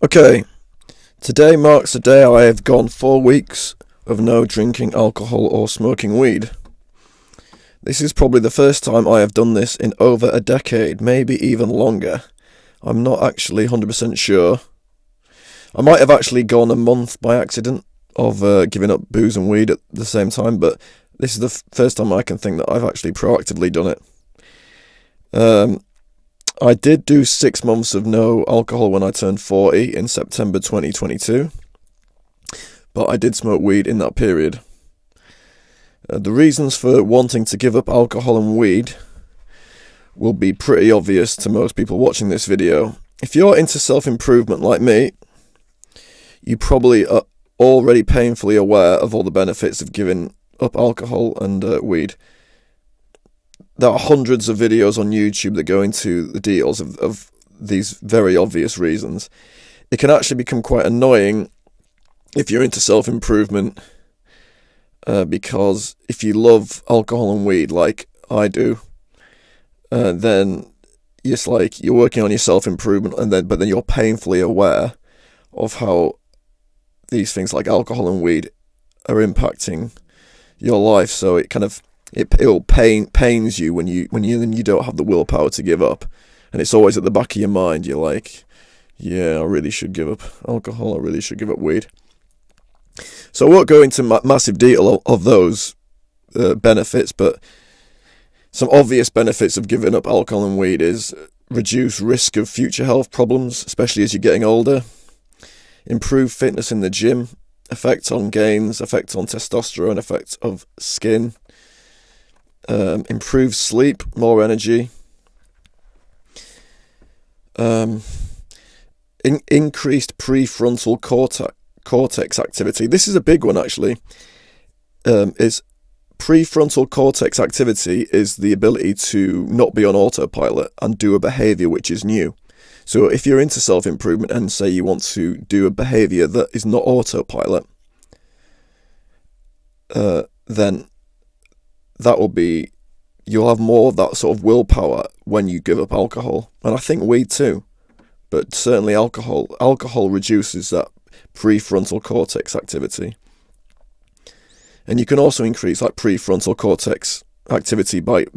Okay, today marks the day I have gone 4 weeks of no drinking alcohol or smoking weed. This is probably the first time I have done this in over a decade, maybe even longer. I'm not actually 100% sure. I might have actually gone a month by accident of giving up booze and weed at the same time, but this is the first time I can think that I've actually proactively done it. I did do 6 months of no alcohol when I turned 40 in September 2022, but I did smoke weed in that period. The reasons for wanting to give up alcohol and weed will be pretty obvious to most people watching this video. If you're into self-improvement like me, you probably are already painfully aware of all the benefits of giving up alcohol and weed. There are hundreds of videos on YouTube that go into the details of these very obvious reasons. It can actually become quite annoying if you're into self-improvement, because if you love alcohol and weed like I do, then it's like you're working on your self-improvement, but then you're painfully aware of how these things like alcohol and weed are impacting your life. So it kind of pains you when you don't have the willpower to give up, and it's always at the back of your mind. You're like, yeah, I really should give up alcohol, I really should give up weed. So I won't go into massive detail of those benefits, but some obvious benefits of giving up alcohol and weed is reduce risk of future health problems, especially as you're getting older, improve fitness in the gym, effect on gains, effect on testosterone, effect of skin, improved sleep, more energy, increased prefrontal cortex activity. This is a big one, actually. Is prefrontal cortex activity is the ability to not be on autopilot and do a behavior which is new. So if you're into self-improvement and say you want to do a behavior that is not autopilot, then that will be, you'll have more of that sort of willpower when you give up alcohol. And I think weed too, but certainly alcohol reduces that prefrontal cortex activity. And you can also increase like prefrontal cortex activity by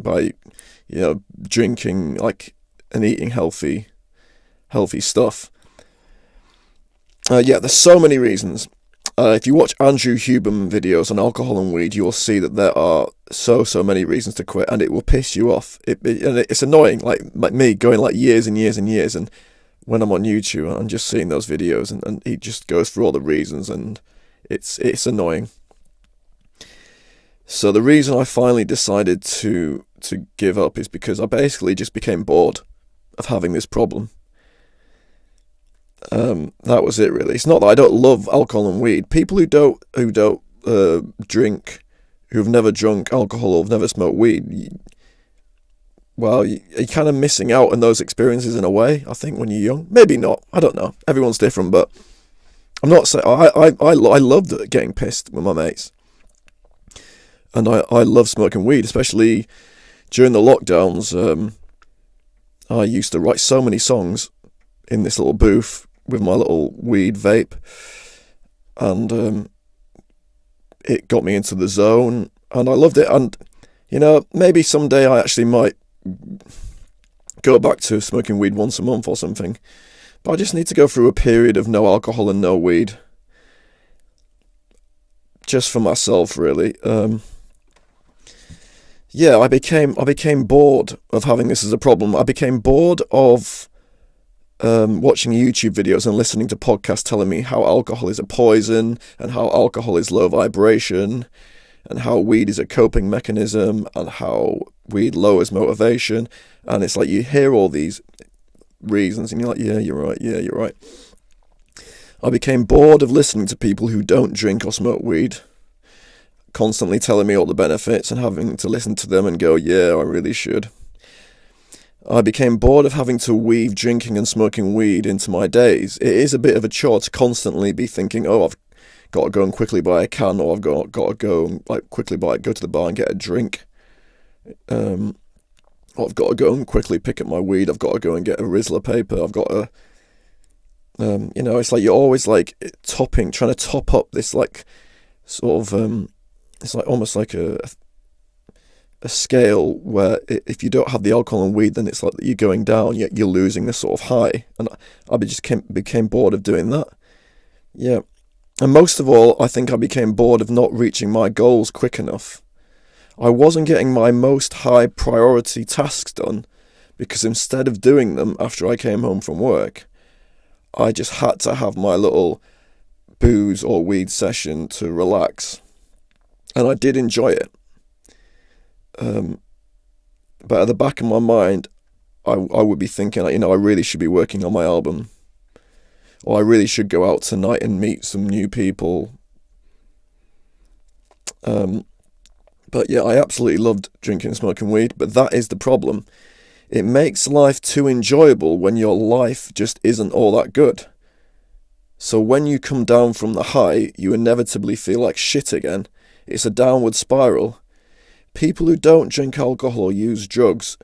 drinking like and eating healthy stuff. There's so many reasons. If you watch Andrew Huberman videos on alcohol and weed, you will see that there are so many reasons to quit, and it will piss you off. It's annoying, like me going like years and years and years, and when I'm on YouTube, I'm just seeing those videos, and he just goes through all the reasons, and it's annoying. So the reason I finally decided to give up is because I basically just became bored of having this problem. That was it, really. It's not that I don't love alcohol and weed. People who don't drink, who've never drunk alcohol or have never smoked weed, well, you're kind of missing out on those experiences in a way, I think, when you're young. Maybe not. I don't know. Everyone's different, but I'm not saying I loved getting pissed with my mates, and I love smoking weed, especially during the lockdowns. I used to write so many songs in this little booth with my little weed vape, and it got me into the zone, and I loved it. And maybe someday I actually might go back to smoking weed once a month or something, but I just need to go through a period of no alcohol and no weed, just for myself, really. I became bored of having this as a problem. I became bored of watching YouTube videos and listening to podcasts telling me how alcohol is a poison, and how alcohol is low vibration, and how weed is a coping mechanism, and how weed lowers motivation. And it's like you hear all these reasons and you're like, yeah, you're right. I became bored of listening to people who don't drink or smoke weed constantly telling me all the benefits, and having to listen to them and go, yeah, I really should. I became bored of having to weave drinking and smoking weed into my days. It is a bit of a chore to constantly be thinking, oh, I've got to go and quickly buy a can, or I've got to go and go to the bar and get a drink. Or I've got to go and quickly pick up my weed. I've got to go and get a Rizzler paper. I've got to It's like you're always like trying to top up this like sort of it's like almost like a scale where if you don't have the alcohol and weed, then it's like you're going down, yet you're losing this sort of high. And I just became bored of doing that. Yeah. And most of all, I think I became bored of not reaching my goals quick enough. I wasn't getting my most high priority tasks done because instead of doing them after I came home from work, I just had to have my little booze or weed session to relax. And I did enjoy it. But at the back of my mind, I would be thinking, I really should be working on my album. Or I really should go out tonight and meet some new people. But yeah, I absolutely loved drinking and smoking weed, but that is the problem. It makes life too enjoyable when your life just isn't all that good. So when you come down from the high, you inevitably feel like shit again. It's a downward spiral. People who don't drink alcohol or use drugs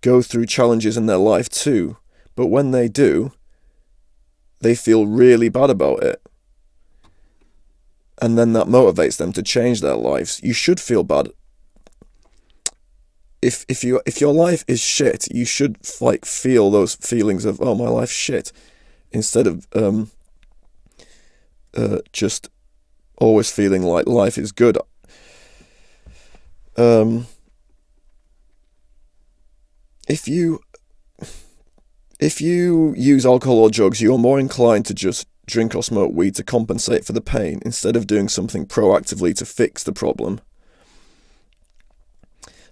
go through challenges in their life too, but when they do, they feel really bad about it. And then that motivates them to change their lives. You should feel bad. If your life is shit, you should like feel those feelings of, oh, my life's shit, instead of just always feeling like life is good. If you use alcohol or drugs, you're more inclined to just drink or smoke weed to compensate for the pain instead of doing something proactively to fix the problem.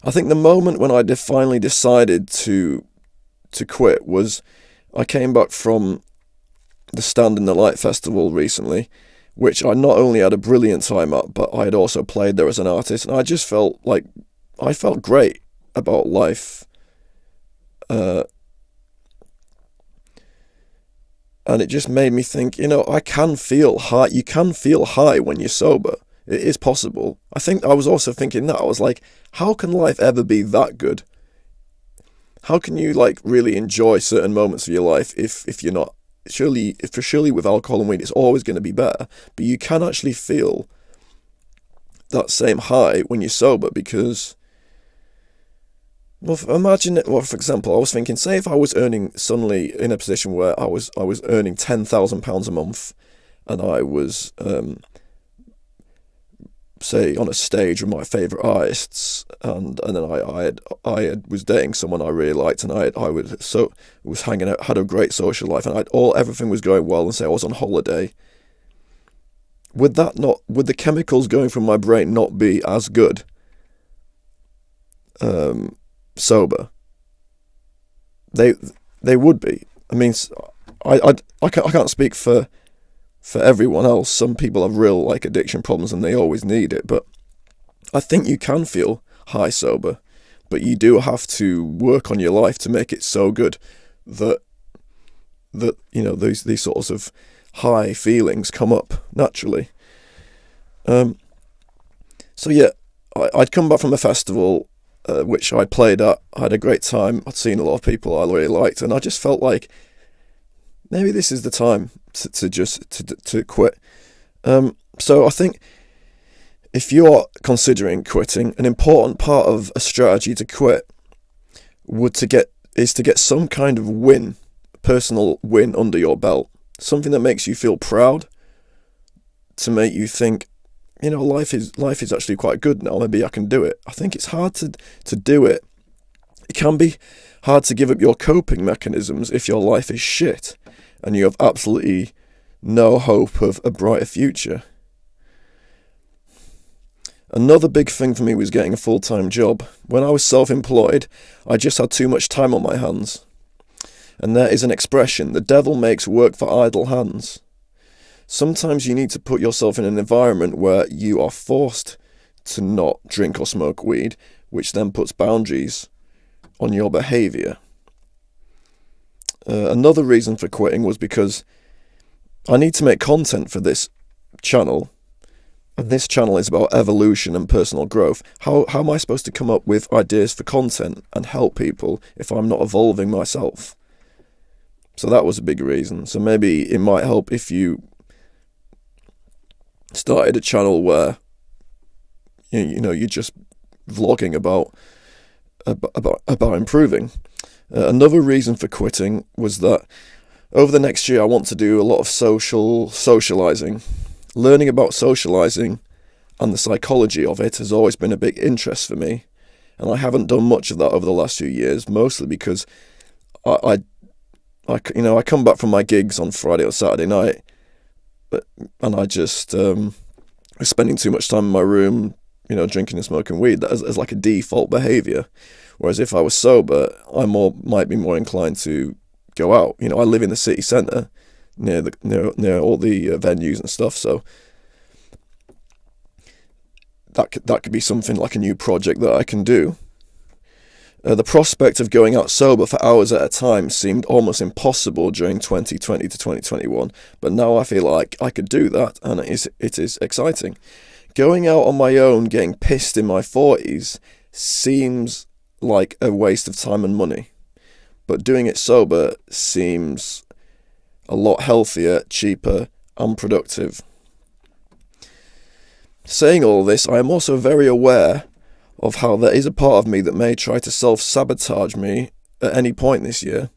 I think the moment when I finally decided to quit was I came back from the Stand in the Light festival recently, which I not only had a brilliant time at, but I had also played there as an artist, and I just felt like I felt great about life. And it just made me think, I can feel high. You can feel high when you're sober. It is possible. I think I was also thinking that. I was like, how can life ever be that good? How can you like really enjoy certain moments of your life if you're not? Surely with alcohol and weed, it's always going to be better. But you can actually feel that same high when you're sober because, well, imagine it. Well, for example, I was thinking, say if I was suddenly in a position where I was earning £10,000 a month, and I was say on a stage with my favourite artists, and then I was dating someone I really liked, and I was hanging out, had a great social life, and everything was going well, and say I was on holiday. Would the chemicals going from my brain not be as good sober? They would be. I mean, I can't speak for everyone else. Some people have real like addiction problems and they always need it, but I think you can feel high sober, but you do have to work on your life to make it so good that these sorts of high feelings come up naturally. So yeah, I'd come back from a festival which I played at. I had a great time. I'd seen a lot of people I really liked, and I just felt like maybe this is the time to quit. So I think if you're considering quitting, an important part of a strategy to quit is to get some kind of personal win under your belt, something that makes you feel proud, to make you think, life is actually quite good now. Maybe I can do it. I think it's hard to do it. It can be hard to give up your coping mechanisms if your life is shit and you have absolutely no hope of a brighter future. Another big thing for me was getting a full-time job. When I was self-employed, I just had too much time on my hands. And there is an expression, the devil makes work for idle hands. Sometimes you need to put yourself in an environment where you are forced to not drink or smoke weed, which then puts boundaries on your behaviour. Another reason for quitting was because I need to make content for this channel, and this channel is about evolution and personal growth. How am I supposed to come up with ideas for content and help people if I'm not evolving myself? So that was a big reason. So maybe it might help if you started a channel where you're just vlogging about improving. Another reason for quitting was that over the next year I want to do a lot of socializing. Learning about socializing and the psychology of it has always been a big interest for me, and I haven't done much of that over the last few years, mostly because I come back from my gigs on Friday or Saturday night, and I just was spending too much time in my room, drinking and smoking weed as like a default behaviour. Whereas if I was sober, I might be more inclined to go out. I live in the city centre, near all the venues and stuff. So that could be something like a new project that I can do. The prospect of going out sober for hours at a time seemed almost impossible during 2020 to 2021, but now I feel like I could do that, and it is exciting. Going out on my own, getting pissed in my 40s, seems like a waste of time and money, but doing it sober seems a lot healthier, cheaper, and productive. Saying all this, I am also very aware of how there is a part of me that may try to self-sabotage me at any point this year.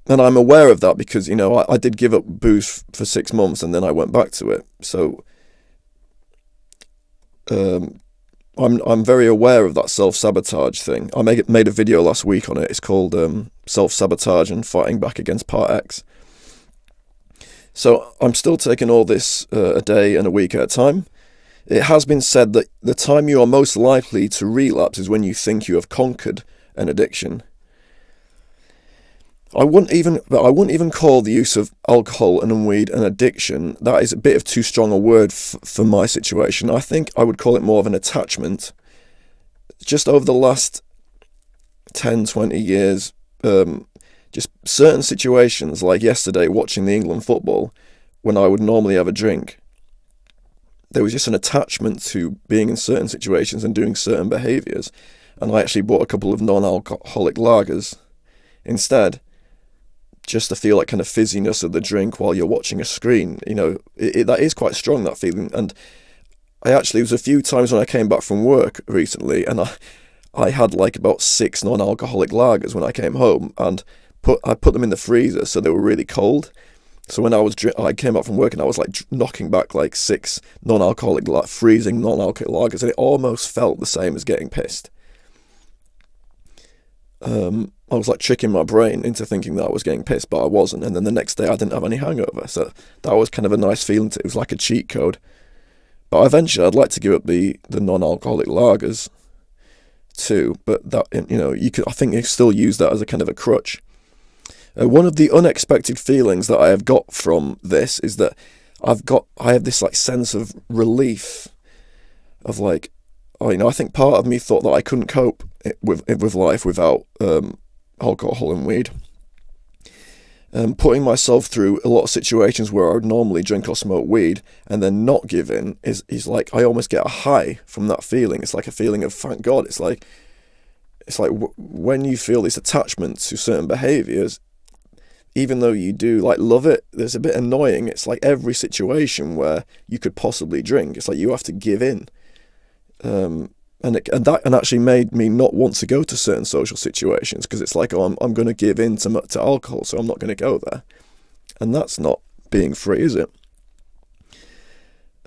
And I'm aware of that because, I did give up booze for 6 months and then I went back to it. So I'm very aware of that self-sabotage thing. I made a video last week on it. It's called Self-Sabotage and Fighting Back Against Part X. So I'm still taking all this a day and a week at a time. It has been said that the time you are most likely to relapse is when you think you have conquered an addiction. I wouldn't even call the use of alcohol and weed an addiction. That is a bit of too strong a word for my situation. I think I would call it more of an attachment. Just over the last 10, 20 years, just certain situations, like yesterday watching the England football, when I would normally have a drink, there was just an attachment to being in certain situations and doing certain behaviours. And I actually bought a couple of non-alcoholic lagers instead, just to feel that kind of fizziness of the drink while you're watching a screen. That is quite strong, that feeling. And it was a few times when I came back from work recently, and I had like about 6 non-alcoholic lagers when I came home, and I put them in the freezer so they were really cold. So when I came up from work and I was like knocking back like 6 freezing non-alcoholic lagers, and it almost felt the same as getting pissed. I was like tricking my brain into thinking that I was getting pissed, but I wasn't. And then the next day I didn't have any hangover. So that was kind of a nice feeling. It was like a cheat code. But eventually I'd like to give up the non-alcoholic lagers too. But that, I think you still use that as a kind of a crutch. One of the unexpected feelings that I have got from this is that I have this like sense of relief of like, I think part of me thought that I couldn't cope with life without alcohol and weed. Putting myself through a lot of situations where I would normally drink or smoke weed and then not give in is like I almost get a high from that feeling. It's like a feeling of thank God. It's like when you feel this attachment to certain behaviours, even though you do like love it, there's a bit annoying. It's like every situation where you could possibly drink, it's like you have to give in. And that actually made me not want to go to certain social situations, because it's like, I'm going to give in to alcohol, so I'm not going to go there. And that's not being free, is it?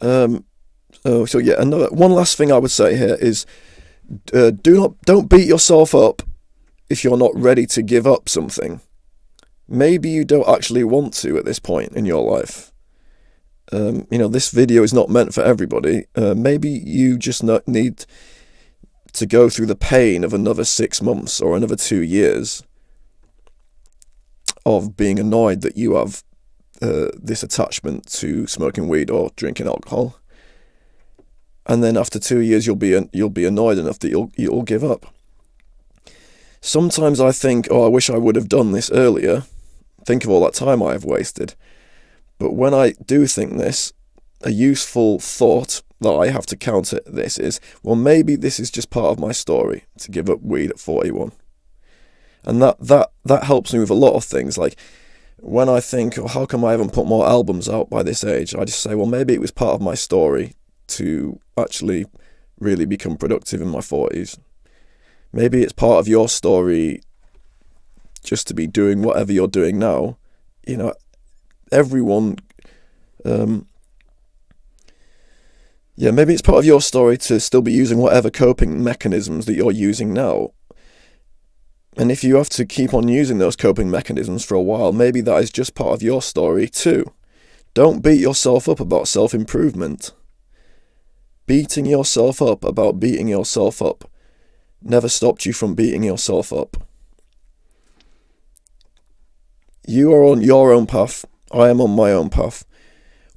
So yeah, one last thing I would say here is, don't beat yourself up if you're not ready to give up something. Maybe you don't actually want to at this point in your life. This video is not meant for everybody. Maybe you just need to go through the pain of another 6 months or another 2 years of being annoyed that you have this attachment to smoking weed or drinking alcohol, and then after 2 years you'll be annoyed enough that you'll give up. Sometimes I think, I wish I would have done this earlier. Think of all that time I have wasted. But when I do think this, a useful thought that I have to counter this is, well, maybe this is just part of my story, to give up weed at 41. And that helps me with a lot of things. Like, when I think, oh, how come I haven't put more albums out by this age? I just say, well, maybe it was part of my story to actually really become productive in my 40s. Maybe it's part of your story just to be doing whatever you're doing now. You know, everyone, maybe it's part of your story to still be using whatever coping mechanisms that you're using now. And if you have to keep on using those coping mechanisms for a while, maybe that is just part of your story too. Don't beat yourself up about self-improvement. Beating yourself up about beating yourself up never stopped you from beating yourself up. You are on your own path. I am on my own path.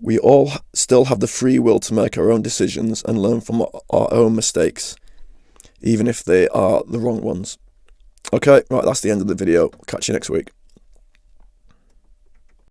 We all still have the free will to make our own decisions and learn from our own mistakes, even if they are the wrong ones. Okay, right, that's the end of the video. Catch you next week.